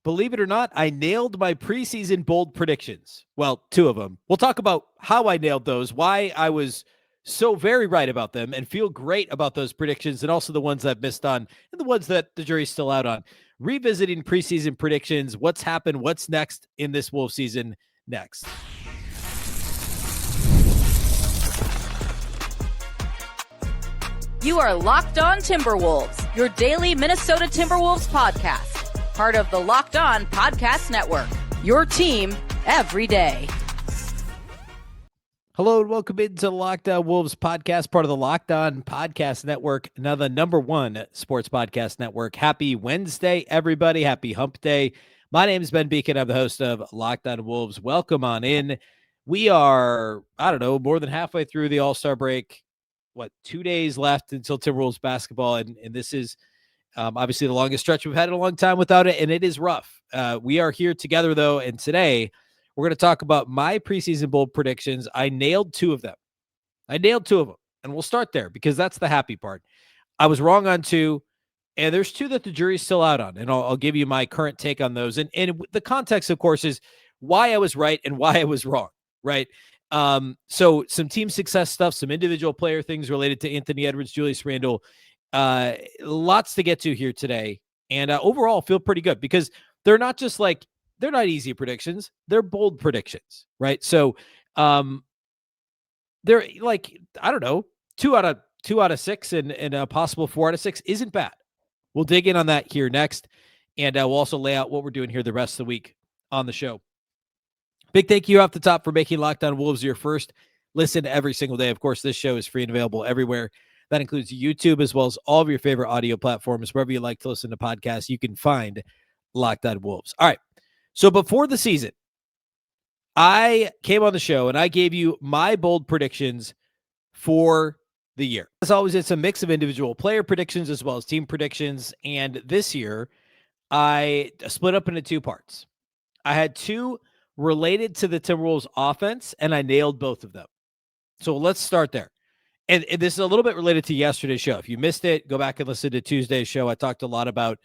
believe it or not, I nailed my preseason bold predictions. Well, 2 of them. We'll talk about how I nailed those, why I was so very right about them, and feel great about those predictions, and also the ones I've missed on, and the ones that the jury's still out on. Revisiting preseason predictions, what's happened, what's next in this Wolves season next. You are Locked On Timberwolves, your daily Minnesota Timberwolves podcast. Part of the Locked On Podcast Network, your team every day. Hello and welcome into the Locked On Wolves podcast, part of the Locked On Podcast Network, now the #1 sports podcast network. Happy Wednesday, everybody. Happy Hump Day. My name is Ben Beecken. I'm the host of Locked On Wolves. Welcome on in. We are, more than halfway through the All-Star break. 2 days left until Timberwolves basketball, and this is obviously the longest stretch we've had in a long time without it, and it is rough. We are here together, though, and today we're going to talk about my preseason bold predictions. I nailed 2 of them. And we'll start there because that's the happy part. I was wrong on 2, and there's 2 that the jury's still out on, and I'll give you my current take on those. And the context, of course, is why I was right and why I was wrong, right? So some team success stuff, some individual player things related to Anthony Edwards, Julius Randle, lots to get to here today. And overall feel pretty good because they're not just they're not easy predictions. They're bold predictions, right? So, they're 2 out of 6 and a possible 4 out of 6 isn't bad. We'll dig in on that here next. And we'll also lay out what we're doing here the rest of the week on the show. Big thank you off the top for making Locked On Wolves your first listen every single day. Of course, this show is free and available everywhere. That includes YouTube as well as all of your favorite audio platforms. Wherever you like to listen to podcasts, you can find Locked On Wolves. All right. So before the season, I came on the show and I gave you my bold predictions for the year. As always, it's a mix of individual player predictions as well as team predictions. And this year, I split up into 2 parts. I had 2 related to the Timberwolves offense, and I nailed both of them. So let's start there. And this is a little bit related to yesterday's show. If you missed it, go back and listen to Tuesday's show. I talked a lot about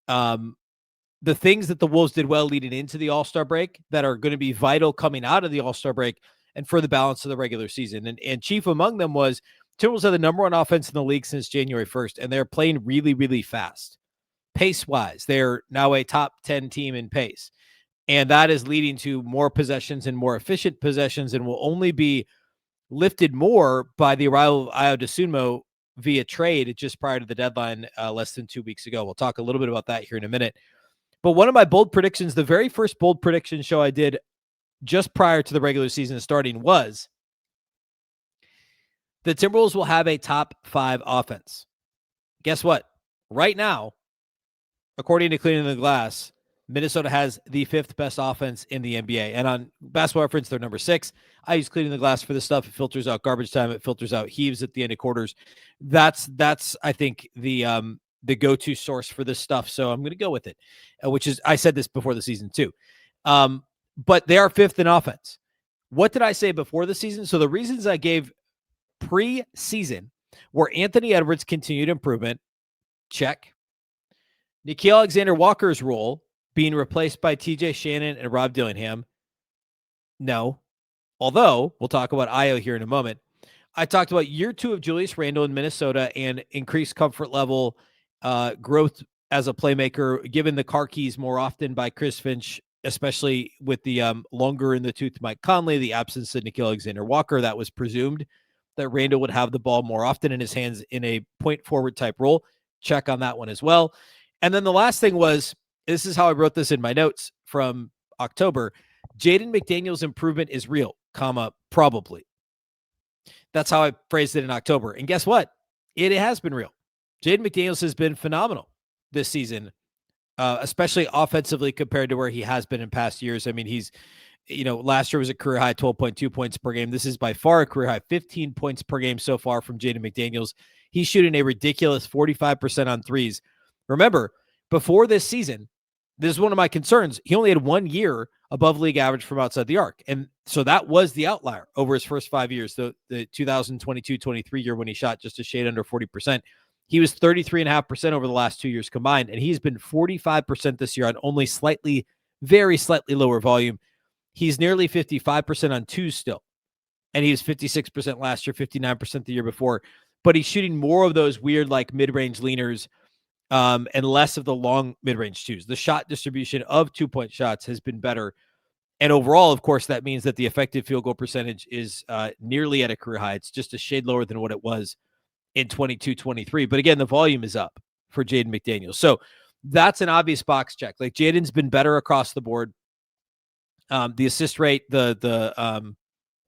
the things that the Wolves did well leading into the All-Star break that are going to be vital coming out of the All-Star break and for the balance of the regular season. And chief among them was Timberwolves are the #1 offense in the league since January 1st, and they're playing really, really fast. Pace-wise, they're now a top 10 team in pace. And that is leading to more possessions and more efficient possessions and will only be lifted more by the arrival of Ayo Dosunmu via trade just prior to the deadline less than 2 weeks ago. We'll talk a little bit about that here in a minute. But one of my bold predictions, the very first bold prediction show I did just prior to the regular season starting was the Timberwolves will have a top 5 offense. Guess what? Right now, according to Cleaning the Glass, Minnesota has the 5th best offense in the NBA. And on Basketball Reference, they're number 6. I use Cleaning the Glass for this stuff. It filters out garbage time. It filters out heaves at the end of quarters. That's I think, the go-to source for this stuff. So I'm going to go with it, which is, I said this before the season too. But they are 5th in offense. What did I say before the season? So the reasons I gave pre-season were Anthony Edwards' continued improvement. Check. Nickeil Alexander-Walker's role being replaced by TJ Shannon and Rob Dillingham. No. Although, we'll talk about Ayo here in a moment. I talked about year 2 of Julius Randle in Minnesota and increased comfort level, growth as a playmaker, given the car keys more often by Chris Finch, especially with the longer in the tooth Mike Conley, the absence of Nickeil Alexander-Walker. That was presumed that Randle would have the ball more often in his hands in a point forward type role. Check on that one as well. And then the last thing was, this is how I wrote this in my notes from October. Jaden McDaniels' improvement is real, probably. That's how I phrased it in October. And guess what? It has been real. Jaden McDaniels has been phenomenal this season, especially offensively compared to where he has been in past years. I mean, he's, last year was a career high 12.2 points per game. This is by far a career high 15 points per game so far from Jaden McDaniels. He's shooting a ridiculous 45% on threes. Remember, before this season, this is one of my concerns. He only had 1 year above league average from outside the arc. And so that was the outlier over his first 5 years, the 2022-23 year when he shot just a shade under 40%. He was 33.5% over the last 2 years combined, and he's been 45% this year on only very slightly lower volume. He's nearly 55% on twos still, and he was 56% last year, 59% the year before. But he's shooting more of those weird like mid-range leaners and less of the long mid-range twos. The shot distribution of 2-point shots has been better. And overall, of course, that means that the effective field goal percentage is nearly at a career high. It's just a shade lower than what it was in 22-23. But again, the volume is up for Jaden McDaniels. So that's an obvious box check. Like Jaden's been better across the board. The assist rate, the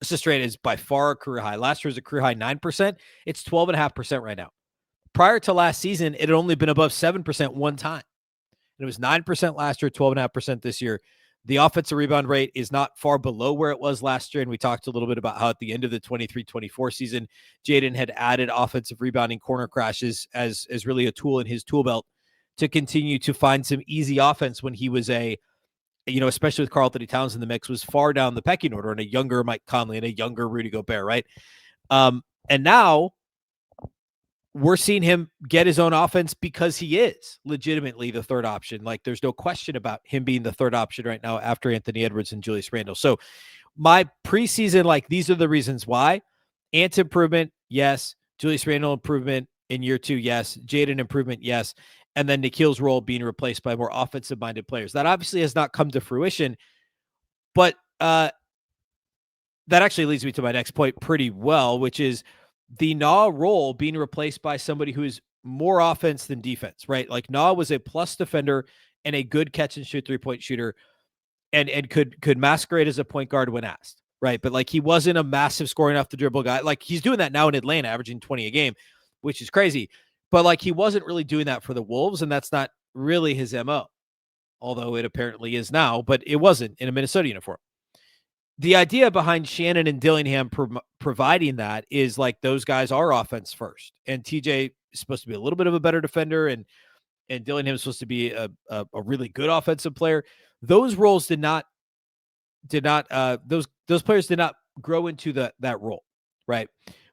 assist rate is by far a career high. Last year was a career high 9%. It's 12.5% right now. Prior to last season, it had only been above 7% one time. And it was 9% last year, 12.5% this year. The offensive rebound rate is not far below where it was last year. And we talked a little bit about how at the end of the 23-24 season, Jaden had added offensive rebounding corner crashes as really a tool in his tool belt to continue to find some easy offense when he was especially with Karl-Anthony Towns in the mix, was far down the pecking order, and a younger Mike Conley and a younger Rudy Gobert, right? And now we're seeing him get his own offense because he is legitimately the third option. Like there's no question about him being the third option right now after Anthony Edwards and Julius Randle. So my preseason, like these are the reasons why. Ant improvement, yes. Julius Randle improvement in year 2, yes. Jaden improvement, yes. And then Nikhil's role being replaced by more offensive-minded players. That obviously has not come to fruition, but that actually leads me to my next point pretty well, which is the Na role being replaced by somebody who is more offense than defense, right? Like Na was a plus defender and a good catch and shoot 3-point shooter and could masquerade as a point guard when asked, right? But like he wasn't a massive scoring off the dribble guy. Like he's doing that now in Atlanta, averaging 20 a game, which is crazy. But like he wasn't really doing that for the Wolves, and that's not really his MO, although it apparently is now, but it wasn't in a Minnesota uniform. The idea behind Shannon and Dillingham providing that is like those guys are offense first, and TJ is supposed to be a little bit of a better defender, and Dillingham is supposed to be a really good offensive player. Those roles those players did not grow into that role, right?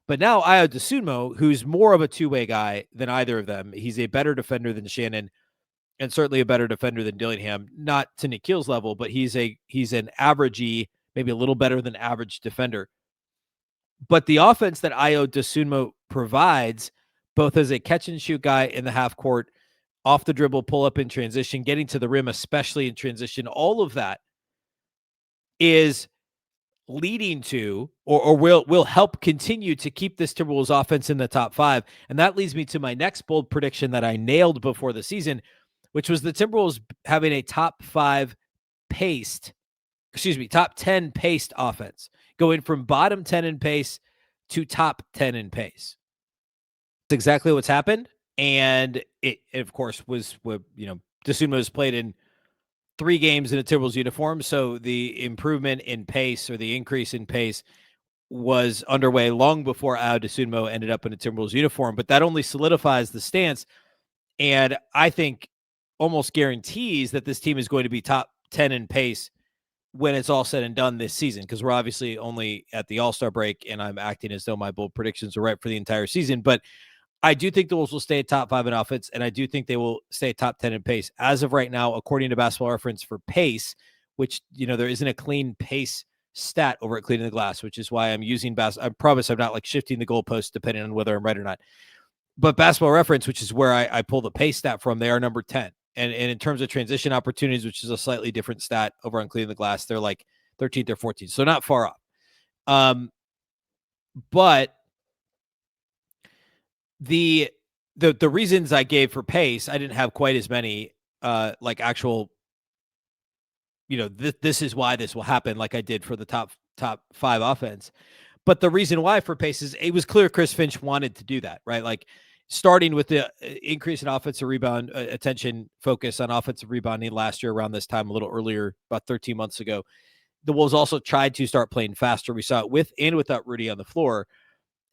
But now Ayo Dosunmu, who's more of a two-way guy than either of them, he's a better defender than Shannon, and certainly a better defender than Dillingham. Not to Nikhil's level, but he's an averagey, maybe a little better than average defender. But the offense that Ayo Dosunmu provides, both as a catch and shoot guy in the half court, off the dribble, pull up in transition, getting to the rim, especially in transition, all of that is leading to or will help continue to keep this Timberwolves offense in the top 5. And that leads me to my next bold prediction that I nailed before the season, which was the Timberwolves having a top 10 paced offense, going from bottom 10 in pace to top 10 in pace. That's exactly what's happened. And it of course, Dosunmu has played in 3 games in a Timberwolves uniform. So the improvement in pace or the increase in pace was underway long before Ayo Dosunmu ended up in a Timberwolves uniform. But that only solidifies the stance. And I think almost guarantees that this team is going to be top 10 in pace when it's all said and done this season, because we're obviously only at the All-Star break, and I'm acting as though my bold predictions are right for the entire season. But I do think the Wolves will stay at top 5 in offense, and I do think they will stay at top 10 in pace. As of right now, according to Basketball Reference for pace, which, there isn't a clean pace stat over at Cleaning the Glass, which is why I'm using I promise I'm not like shifting the goalposts depending on whether I'm right or not. But Basketball Reference, which is where I pull the pace stat from, they are number 10. And in terms of transition opportunities, which is a slightly different stat over on Cleaning the Glass, they're like 13th or 14th. So not far off. But the reasons I gave for pace, I didn't have quite as many like actual, this is why this will happen like I did for the top 5 offense. But the reason why for pace is it was clear Chris Finch wanted to do that, right? Like starting with the increase in offensive rebound, attention focus on offensive rebounding last year around this time, a little earlier, about 13 months ago. The Wolves also tried to start playing faster. We saw it with and without Rudy on the floor.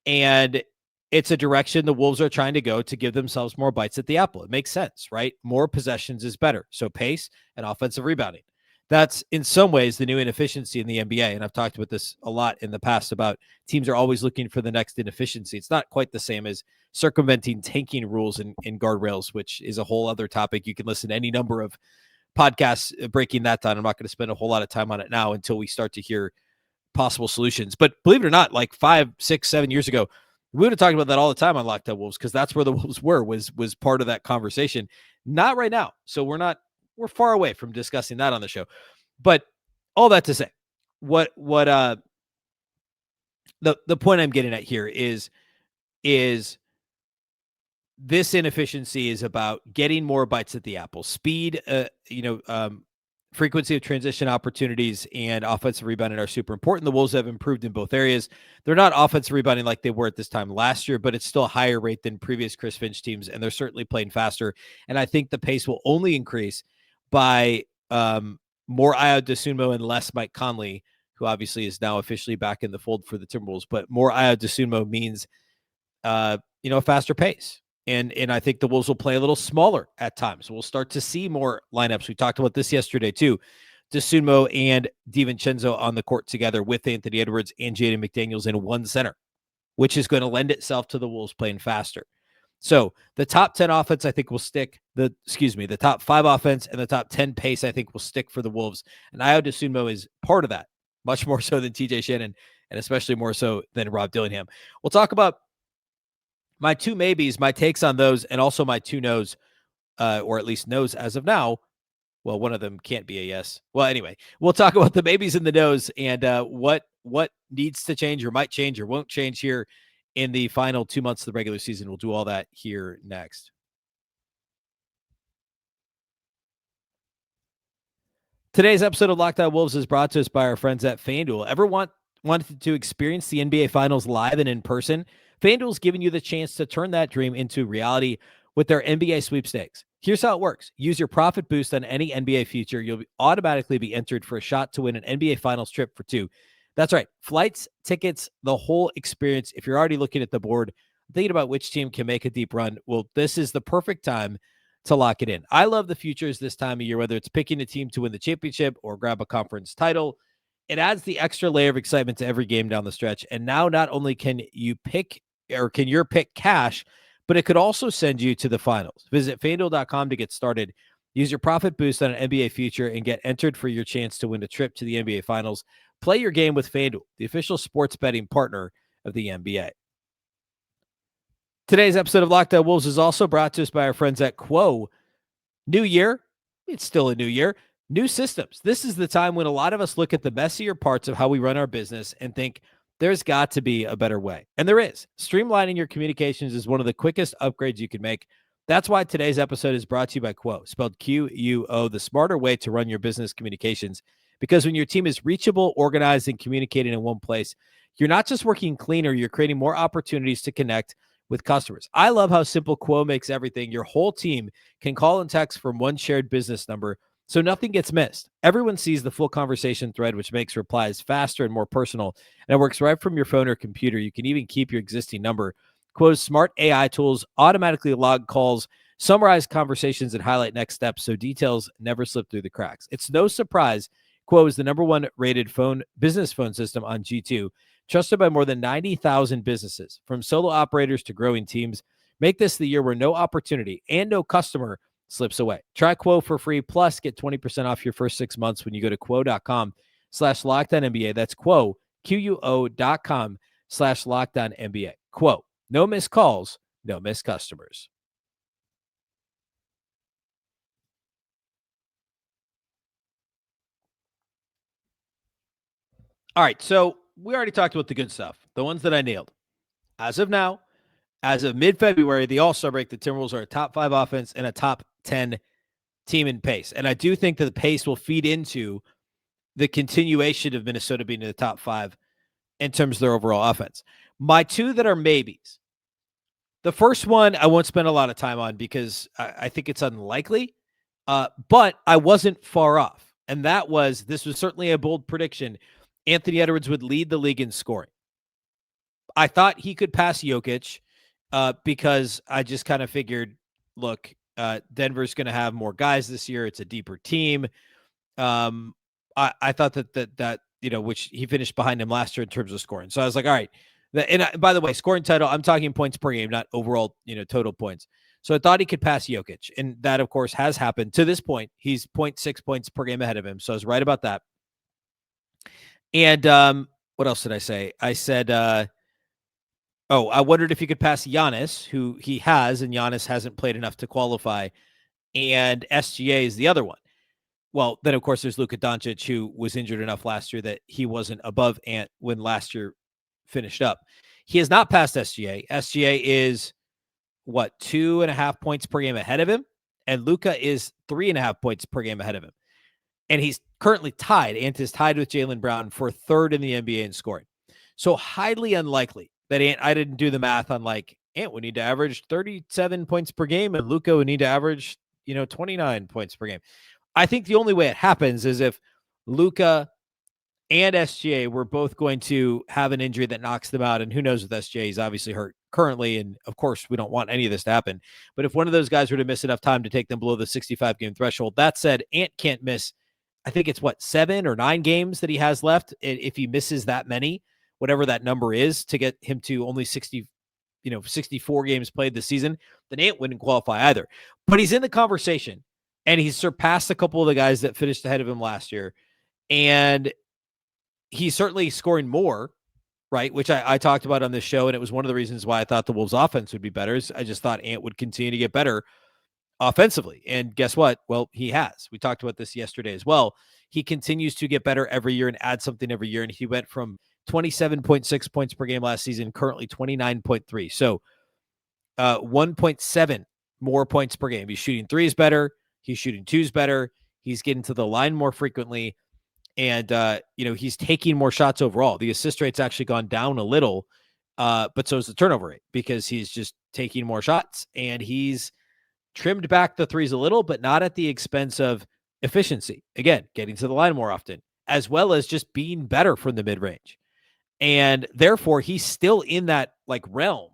And it's a direction the Wolves are trying to go to give themselves more bites at the apple. It makes sense, right? More possessions is better. So pace and offensive rebounding. That's in some ways the new inefficiency in the NBA. And I've talked about this a lot in the past about teams are always looking for the next inefficiency. It's not quite the same as circumventing tanking rules and guardrails, which is a whole other topic. You can listen to any number of podcasts breaking that down. I'm not going to spend a whole lot of time on it now until we start to hear possible solutions. But believe it or not, like 5, 6, 7 years ago, we would have talked about that all the time on Locked On Wolves because that's where the Wolves was part of that conversation. Not right now. So we're far away from discussing that on the show. But all that to say, what the point I'm getting at here is this inefficiency is about getting more bites at the apple, speed, frequency of transition opportunities, and offensive rebounding are super important. The Wolves have improved in both areas. They're not offensive rebounding like they were at this time last year, but it's still a higher rate than previous Chris Finch teams, and they're certainly playing faster. And I think the pace will only increase by more Ayo Dosunmu and less Mike Conley, who obviously is now officially back in the fold for the Timberwolves. But more Ayo Dosunmu means, a faster pace. And I think the Wolves will play a little smaller at times. We'll start to see more lineups. We talked about this yesterday too. Dosunmu and DiVincenzo on the court together with Anthony Edwards and Jaden McDaniels in one center, which is going to lend itself to the Wolves playing faster. So the top 10 offense, I think, will stick. The top 5 offense and the top 10 pace, I think, will stick for the Wolves. And Ayo Dosunmu is part of that, much more so than TJ Shannon, and especially more so than Rob Dillingham. We'll talk about my 2 maybes, my takes on those, and also my 2 no's, or at least no's as of now. Well, one of them can't be a yes. Well, anyway, we'll talk about the maybes and the no's and what needs to change or might change or won't change here in the final 2 months of the regular season. We'll do all that here next. Today's episode of Locked On Wolves is brought to us by our friends at FanDuel. Ever wanted to experience the NBA Finals live and in person? FanDuel's giving you the chance to turn that dream into reality with their NBA sweepstakes. Here's how it works. Use your profit boost on any NBA future. You'll automatically be entered for a shot to win an NBA Finals trip for 2. That's right. Flights, tickets, the whole experience. If you're already looking at the board, thinking about which team can make a deep run, well, this is the perfect time to lock it in. I love the futures this time of year, whether it's picking a team to win the championship or grab a conference title. It adds the extra layer of excitement to every game down the stretch. And now not only can your pick cash, but it could also send you to the finals. Visit FanDuel.com to get started. Use your profit boost on an NBA future and get entered for your chance to win a trip to the NBA Finals. Play your game with FanDuel, the official sports betting partner of the NBA. Today's episode of Locked On Wolves is also brought to us by our friends at Quo. New year, it's still a new year. New systems. This is the time when a lot of us look at the messier parts of how we run our business and think there's got to be a better way. And there is. Streamlining your communications is one of the quickest upgrades you can make. That's why today's episode is brought to you by Quo, spelled Quo, the smarter way to run your business communications. Because when your team is reachable, organized, and communicating in one place, you're not just working cleaner, you're creating more opportunities to connect with customers. I love how simple Quo makes everything. Your whole team can call and text from one shared business number, so nothing gets missed. Everyone sees the full conversation thread, which makes replies faster and more personal, and it works right from your phone or computer. You can even keep your existing number. Quo's smart AI tools automatically log calls, summarize conversations, and highlight next steps so details never slip through the cracks. It's no surprise Quo is the #1 rated business phone system on G2, trusted by more than 90,000 businesses, from solo operators to growing teams. Make this the year where no opportunity and no customer slips away. Try Quo for free, plus get 20% off your first 6 months when you go to quo.com/LockedOnNBA. That's Quo, QUO.com/LockedOnNBA. Quo, no missed calls, no missed customers. All right, so we already talked about the good stuff, the ones that I nailed. As of now, as of mid-February, the All-Star break, the Timberwolves are a top 5 offense and a top 10 team in pace. And I do think that the pace will feed into the continuation of Minnesota being in the top 5 in terms of their overall offense. My 2 that are maybes. The first one I won't spend a lot of time on because I think it's unlikely, but I wasn't far off. And this was certainly a bold prediction. Anthony Edwards would lead the league in scoring. I thought he could pass Jokic because I just kind of figured, look, Denver's going to have more guys this year. It's a deeper team. I thought that which he finished behind him last year in terms of scoring. So I was like, all right. By the way, scoring title, I'm talking points per game, not overall, total points. So I thought he could pass Jokic, and that, of course, has happened to this point. He's 0.6 points per game ahead of him. So I was right about that. And what else did I say? I said, I wondered if he could pass Giannis, who he has, and Giannis hasn't played enough to qualify. And SGA is the other one. Well, then, of course, there's Luka Doncic, who was injured enough last year that he wasn't above Ant when last year finished up. He has not passed SGA. SGA is, 2.5 points per game ahead of him? And Luka is 3.5 points per game ahead of him. And he's currently tied. Ant is tied with Jaylen Brown for third in the NBA in scoring. So highly unlikely that I didn't do the math on Ant would need to average 37 points per game and Luka would need to average, 29 points per game. I think the only way it happens is if Luka and SGA were both going to have an injury that knocks them out. And who knows with SGA, he's obviously hurt currently. And of course, we don't want any of this to happen. But if one of those guys were to miss enough time to take them below the 65 game threshold, that said, Ant can't miss, I think it's 7 or 9 games that he has left. If he misses that many, whatever that number is, to get him to only 64 games played this season, then Ant wouldn't qualify either. But he's in the conversation. And he's surpassed a couple of the guys that finished ahead of him last year. And he's certainly scoring more, right? Which I talked about on this show. And it was one of the reasons why I thought the Wolves offense would be better. Is I just thought Ant would continue to get better offensively. And guess what? Well, he has. We talked about this yesterday as well. He continues to get better every year and add something every year. And he went from 27.6 points per game last season, currently 29.3. So 1.7 more points per game. He's shooting threes better. He's shooting twos better. He's getting to the line more frequently. And, he's taking more shots overall. The assist rate's actually gone down a little, but so is the turnover rate because he's just taking more shots. And he's trimmed back the threes a little, but not at the expense of efficiency. Again, getting to the line more often, as well as just being better from the mid-range. And therefore, he's still in that realm.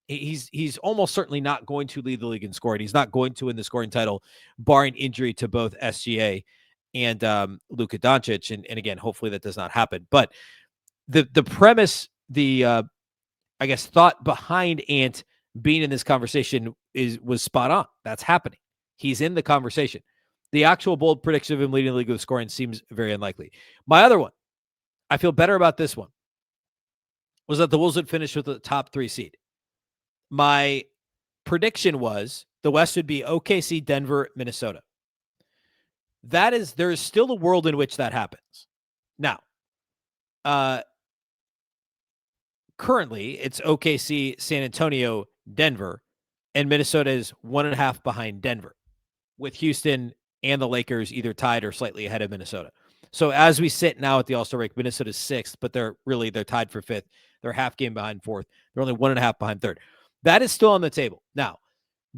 He's almost certainly not going to lead the league in scoring. He's not going to win the scoring title, barring injury to both SGA and Luka Doncic. And again, hopefully that does not happen. But the premise, I guess, thought behind Ant being in this conversation was spot on. That's happening. He's in the conversation. The actual bold prediction of him leading the league with scoring seems very unlikely. My other one, I feel better about this one, was that the Wolves would finish with the top 3 seed. My prediction was the West would be OKC, Denver, Minnesota. There is still a world in which that happens. Now, currently it's OKC, San Antonio, Denver, and Minnesota is 1.5 behind Denver, with Houston and the Lakers either tied or slightly ahead of Minnesota. So as we sit now at the All-Star break, Minnesota's 6th, but they're tied for 5th. They're half game behind 4th. They're only 1.5 behind 3rd. That is still on the table. Now,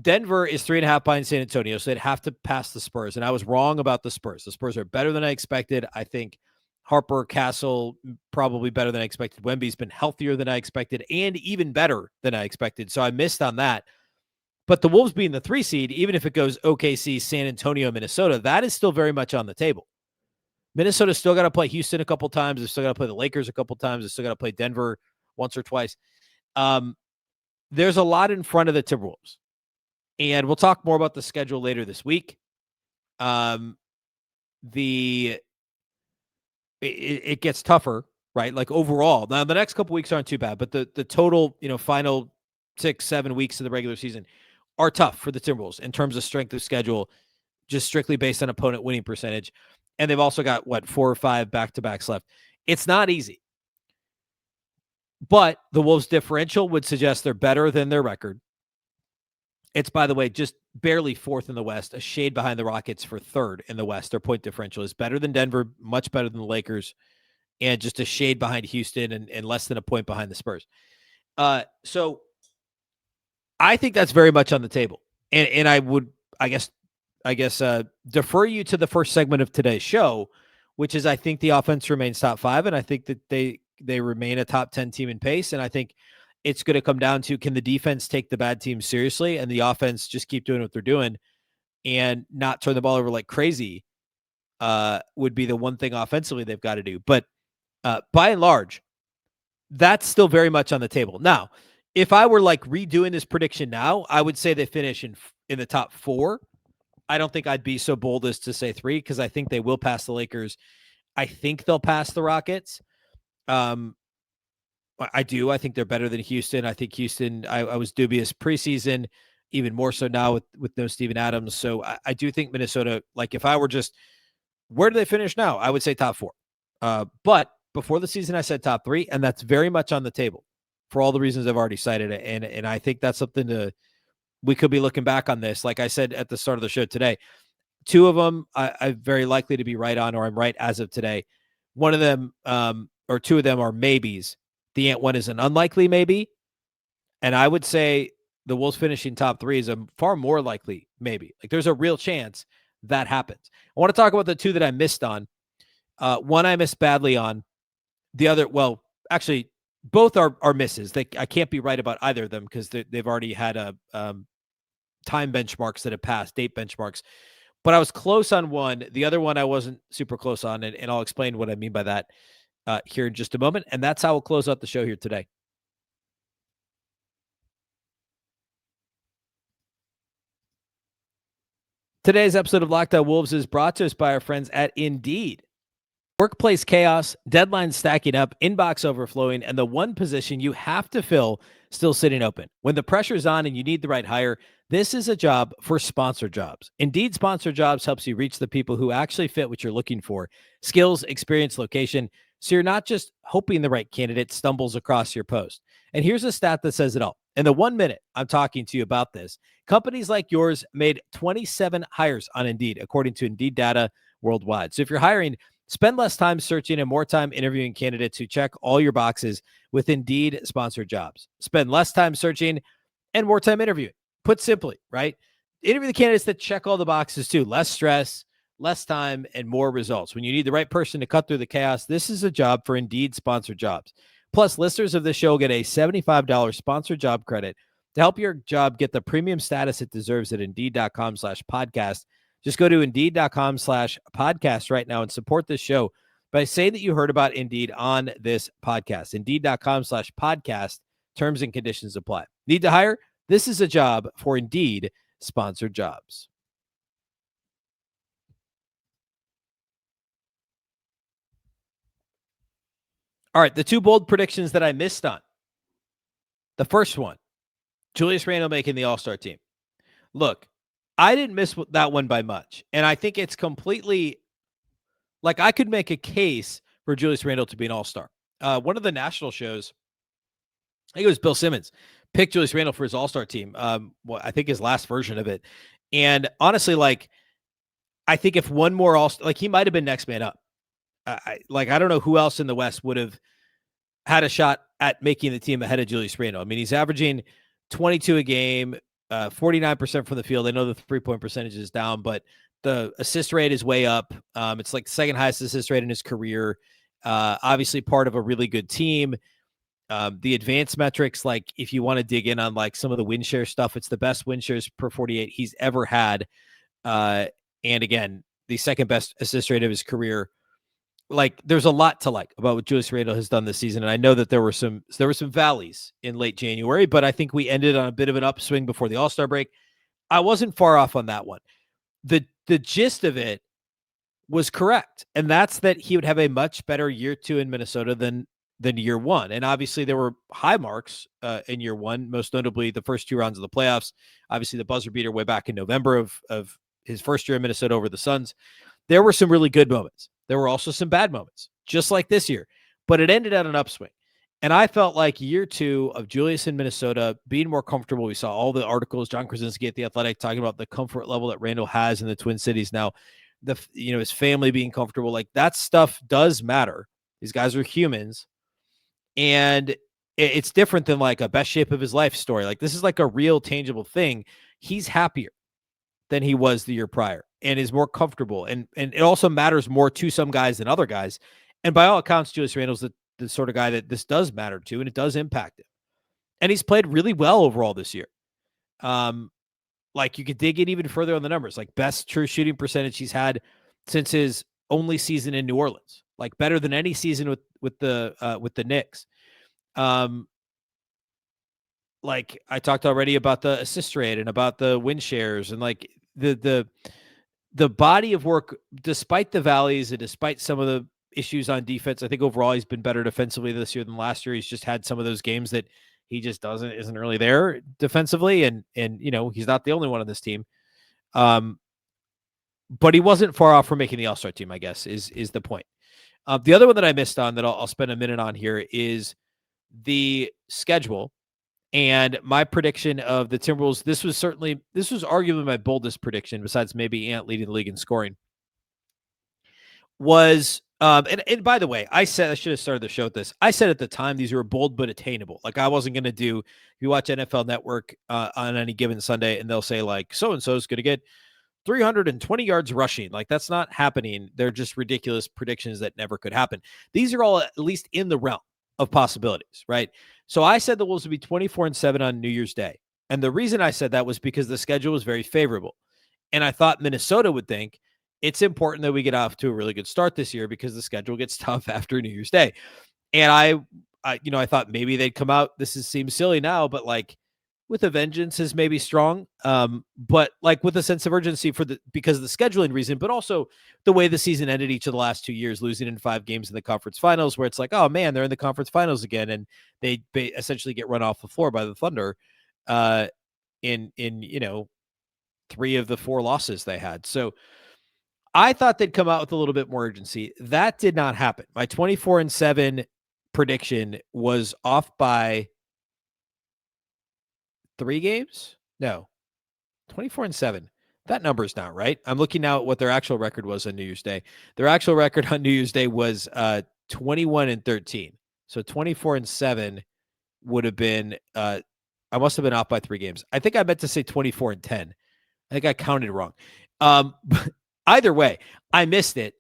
Denver is 3.5 behind San Antonio, so they'd have to pass the Spurs. And I was wrong about the Spurs. The Spurs are better than I expected. I think Harper, Castle, probably better than I expected. Wemby's been healthier than I expected and even better than I expected. So I missed on that. But the Wolves being the 3 seed, even if it goes OKC, San Antonio, Minnesota, that is still very much on the table. Minnesota's still got to play Houston a couple times. They've still got to play the Lakers a couple times. They've still got to play Denver once or twice. There's a lot in front of the Timberwolves. And we'll talk more about the schedule later this week. It gets tougher, right? Overall. Now, the next couple weeks aren't too bad, but the total, final 6-7 weeks of the regular season are tough for the Timberwolves in terms of strength of schedule, just strictly based on opponent winning percentage. And they've also got 4 or 5 back-to-backs left. It's not easy. But the Wolves differential would suggest they're better than their record. It's, by the way, just barely 4th in the West, a shade behind the Rockets for 3rd in the West. Their point differential is better than Denver, much better than the Lakers, and just a shade behind Houston and less than a point behind the Spurs. So I think that's very much on the table. And I would, I guess, defer you to the first segment of today's show, which is I think the offense remains top 5, and I think that they remain a top 10 team in pace. And I think it's going to come down to, can the defense take the bad teams seriously and the offense just keep doing what they're doing and not turn the ball over like crazy? would be the one thing offensively they've got to do. But by and large, that's still very much on the table. Now, if I were like redoing this prediction now, I would say they finish in the top 4. I don't think I'd be so bold as to say 3 because I think they will pass the Lakers. I think they'll pass the Rockets. I do. I think they're better than Houston. I think Houston, I was dubious preseason, even more so now with no Steven Adams. So I do think Minnesota, like if I were just, where do they finish now? I would say top 4. But before the season, I said top 3, and that's very much on the table for all the reasons I've already cited. And I think that's something we could be looking back on this. Like I said at the start of the show today, 2 of them I'm very likely to be right on, or I'm right as of today. One of them, or 2 of them are maybes. The Ant one is an unlikely maybe. And I would say the Wolves finishing top 3 is a far more likely maybe. Like there's a real chance that happens. I want to talk about the 2 that I missed on. One I missed badly on. The other, well, actually, both are misses. I can't be right about either of them because they've already had time benchmarks that have passed, date benchmarks. But I was close on one. The other one I wasn't super close on, and I'll explain what I mean by that here in just a moment. And that's how we'll close out the show here today. Today's episode of Locked On Wolves is brought to us by our friends at Indeed. Workplace chaos, deadlines stacking up, inbox overflowing, and the one position you have to fill still sitting open. When the pressure's on and you need the right hire, this is a job for Sponsor Jobs. Indeed Sponsor Jobs helps you reach the people who actually fit what you're looking for. Skills, experience, location. So you're not just hoping the right candidate stumbles across your post. And here's a stat that says it all. In the 1 minute I'm talking to you about this, companies like yours made 27 hires on Indeed, according to Indeed data worldwide. So if you're hiring, spend less time searching and more time interviewing candidates who check all your boxes with Indeed Sponsored Jobs. Spend less time searching and more time interviewing. Put simply, right? Interview the candidates that check all the boxes too. Less stress, less time, and more results. When you need the right person to cut through the chaos, this is a job for Indeed Sponsored Jobs. Plus, listeners of this show get a $75 sponsored job credit to help your job get the premium status it deserves at Indeed.com/podcast. Just go to Indeed.com/podcast right now and support this show by saying that you heard about Indeed on this podcast. Indeed.com/podcast. Terms and conditions apply. Need to hire? This is a job for Indeed Sponsored Jobs. All right, the 2 bold predictions that I missed on. The first one, Julius Randle making the All-Star team. Look, I didn't miss that one by much. And I think it's completely, like I could make a case for Julius Randle to be an all-star. One of the national shows, I think it was Bill Simmons, picked Julius Randle for his all-star team. I think his last version of it. And honestly, like, I think if one more all-star, like he might have been next man up. I don't know who else in the West would have had a shot at making the team ahead of Julius Randle. I mean, he's averaging 22 a game, 49% from the field. I know the 3-point percentage is down, but the assist rate is way up. It's like the second highest assist rate in his career. Obviously part of a really good team. The advanced metrics, like if you want to dig in on like some of the win share stuff, it's the best win shares per 48 he's ever had. And again, the second best assist rate of his career. Like there's a lot to like about what Julius Randle has done this season. And I know that there were some valleys in late January, but I think we ended on a bit of an upswing before the All-Star break. I wasn't far off on that one. The gist of it was correct. And that's that he would have a much better year 2 in Minnesota than year 1. And obviously there were high marks in year 1, most notably the first 2 rounds of the playoffs. Obviously the buzzer beater way back in November of his first year in Minnesota over the Suns. There were some really good moments. There were also some bad moments, just like this year, but it ended at an upswing. And I felt like year 2 of Julius in Minnesota being more comfortable. We saw all the articles, John Krasinski at The Athletic talking about the comfort level that Randle has in the Twin Cities now, his family being comfortable. Like that stuff does matter. These guys are humans. And it's different than like a best shape of his life story. Like this is like a real tangible thing. He's happier than he was the year prior and is more comfortable. And it also matters more to some guys than other guys. And by all accounts, Julius Randle's the sort of guy that this does matter to, and it does impact him. And he's played really well overall this year. Like you could dig in even further on the numbers, like best true shooting percentage he's had since his only season in New Orleans, like better than any season with the Knicks. Like I talked already about the assist rate and about the win shares and like the body of work, despite the valleys and despite some of the issues on defense. I think overall he's been better defensively this year than last year. He's just had some of those games that he just isn't really there defensively, and he's not the only one on this team. But he wasn't far off from making the All-Star team, I guess, is the point. The other one that I missed on that I'll spend a minute on here is the schedule. And my prediction of the Timberwolves, this was arguably my boldest prediction, besides maybe Ant leading the league in scoring, was, and by the way, I should have started the show with this. I said at the time, these were bold but attainable. Like I wasn't going to do, if you watch NFL Network on any given Sunday and they'll say like, so-and-so is going to get 320 yards rushing. Like that's not happening. They're just ridiculous predictions that never could happen. These are all at least in the realm of possibilities, right? So I said the Wolves would be 24-7 on New Year's Day. And the reason I said that was because the schedule was very favorable. And I thought Minnesota would think it's important that we get off to a really good start this year because the schedule gets tough after New Year's Day. And I thought maybe they'd come out. Seems silly now, but like with a vengeance is maybe strong. But like with a sense of urgency because of the scheduling reason, but also the way the season ended each of the last 2 years, losing in 5 games in the conference finals, where it's like, oh man, they're in the conference finals again. And they essentially get run off the floor by the Thunder in 3 of the 4 losses they had. So I thought they'd come out with a little bit more urgency. That did not happen. My 24-7 prediction was off by 3 games? No, 24-7. That number is not right. I'm looking now at what their actual record was on New Year's Day. Their actual record on New Year's Day was 21-13. So 24-7 would have been, I must have been off by 3 games. I think I meant to say 24-10. I think I counted wrong. Either way, I missed it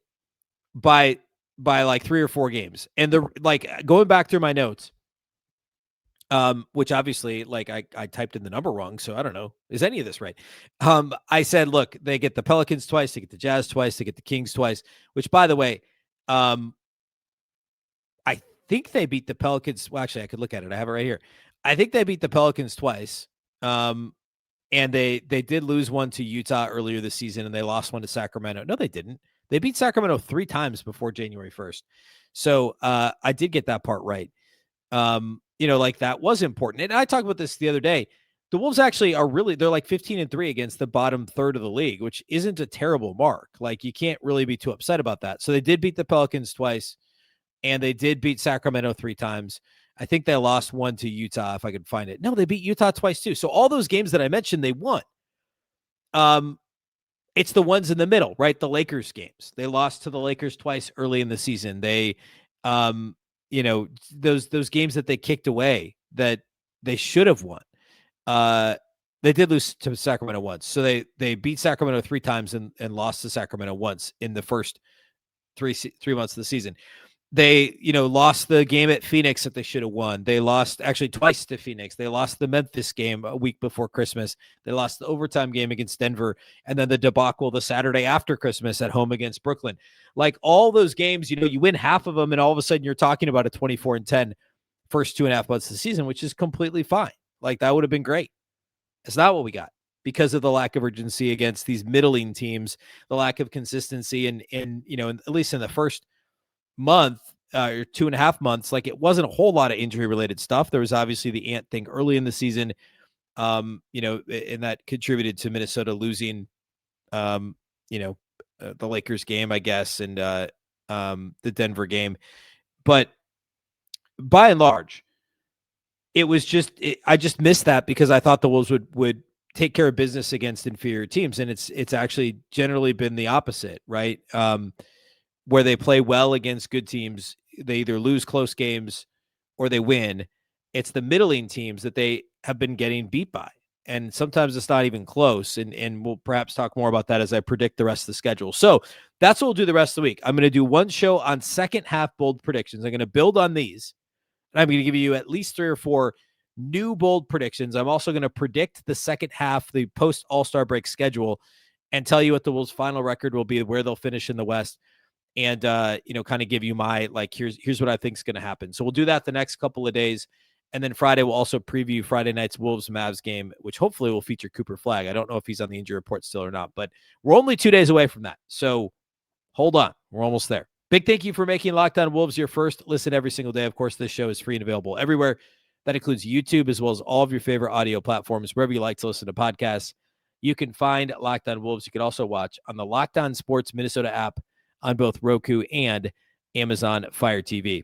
by like 3 or 4 games. And going back through my notes, which obviously like I typed in the number wrong. So I don't know, is any of this right? I said, look, they get the Pelicans twice, they get the Jazz twice, they get the Kings twice, which by the way, I think they beat the Pelicans. Well, actually I could look at it. I have it right here. I think they beat the Pelicans twice. And they did lose one to Utah earlier this season, and they lost one to Sacramento. No, they didn't. They beat Sacramento 3 times before January 1st. So I did get that part right. Like that was important. And I talked about this the other day. The Wolves actually they're like 15-3 against the bottom third of the league, which isn't a terrible mark. Like you can't really be too upset about that. So they did beat the Pelicans twice, and they did beat Sacramento 3 times. I think they lost one to Utah, if I could find it. No, they beat Utah twice too. So all those games that I mentioned, they won. It's the ones in the middle, right? The Lakers games. They lost to the Lakers twice early in the season. They, those games that they kicked away that they should have won. They did lose to Sacramento once. So they beat Sacramento 3 times and lost to Sacramento once in the first 3 months of the season. They, lost the game at Phoenix that they should have won. They lost actually twice to Phoenix. They lost the Memphis game a week before Christmas. They lost the overtime game against Denver, and then the debacle the Saturday after Christmas at home against Brooklyn. Like all those games, you win half of them, and all of a sudden you're talking about a 24-10 first 2.5 months of the season, which is completely fine. Like that would have been great. It's not what we got because of the lack of urgency against these middling teams, the lack of consistency, and at least in the first month or 2.5 months, like it wasn't a whole lot of injury related stuff. There was obviously the Ant thing early in the season, and that contributed to Minnesota losing, the Lakers game, I guess, and the Denver game. But by and large, it was I just missed that because I thought the Wolves would take care of business against inferior teams. And it's actually generally been the opposite, right? Where they play well against good teams, they either lose close games or they win. It's the middling teams that they have been getting beat by. And sometimes it's not even close. And we'll perhaps talk more about that as I predict the rest of the schedule. So that's what we'll do the rest of the week. I'm going to do one show on second half bold predictions. I'm going to build on these. And I'm going to give you at least 3 or 4 new bold predictions. I'm also going to predict the second half, the post All-Star break schedule. and tell you what the Wolves' final record will be, where they'll finish in the West, and kind of give you my here's what I think is going to happen. So we'll do that the next couple of days, and then Friday we'll also preview Friday night's Wolves-Mavs game, which hopefully will feature Cooper Flagg. I don't know if he's on the injury report still or not, but we're only 2 days away from that. So hold on, we're almost there. Big thank you for making Locked On Wolves your first listen every single day. Of course, this show is free and available everywhere. That includes YouTube as well as all of your favorite audio platforms, wherever you like to listen to podcasts. You can find Locked On Wolves. You can also watch on the Locked On Sports Minnesota app on both Roku and Amazon Fire TV.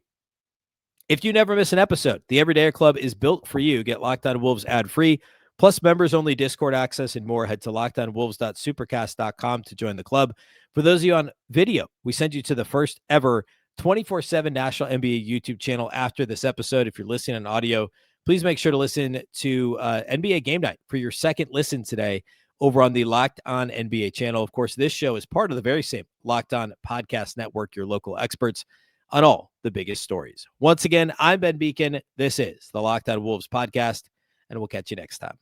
If you never miss an episode, the Everydayer Club is built for you. Get Locked On Wolves ad-free, plus members-only Discord access and more. Head to lockedonwolves.supercast.com to join the club. For those of you on video, we send you to the first ever 24/7 National NBA YouTube channel after this episode. If you're listening on audio, please make sure to listen to NBA Game Night for your second listen today over on the Locked On NBA channel. Of course, this show is part of the very same Locked On Podcast Network, your local experts on all the biggest stories. Once again, I'm Ben Beecken. This is the Locked On Wolves podcast, and we'll catch you next time.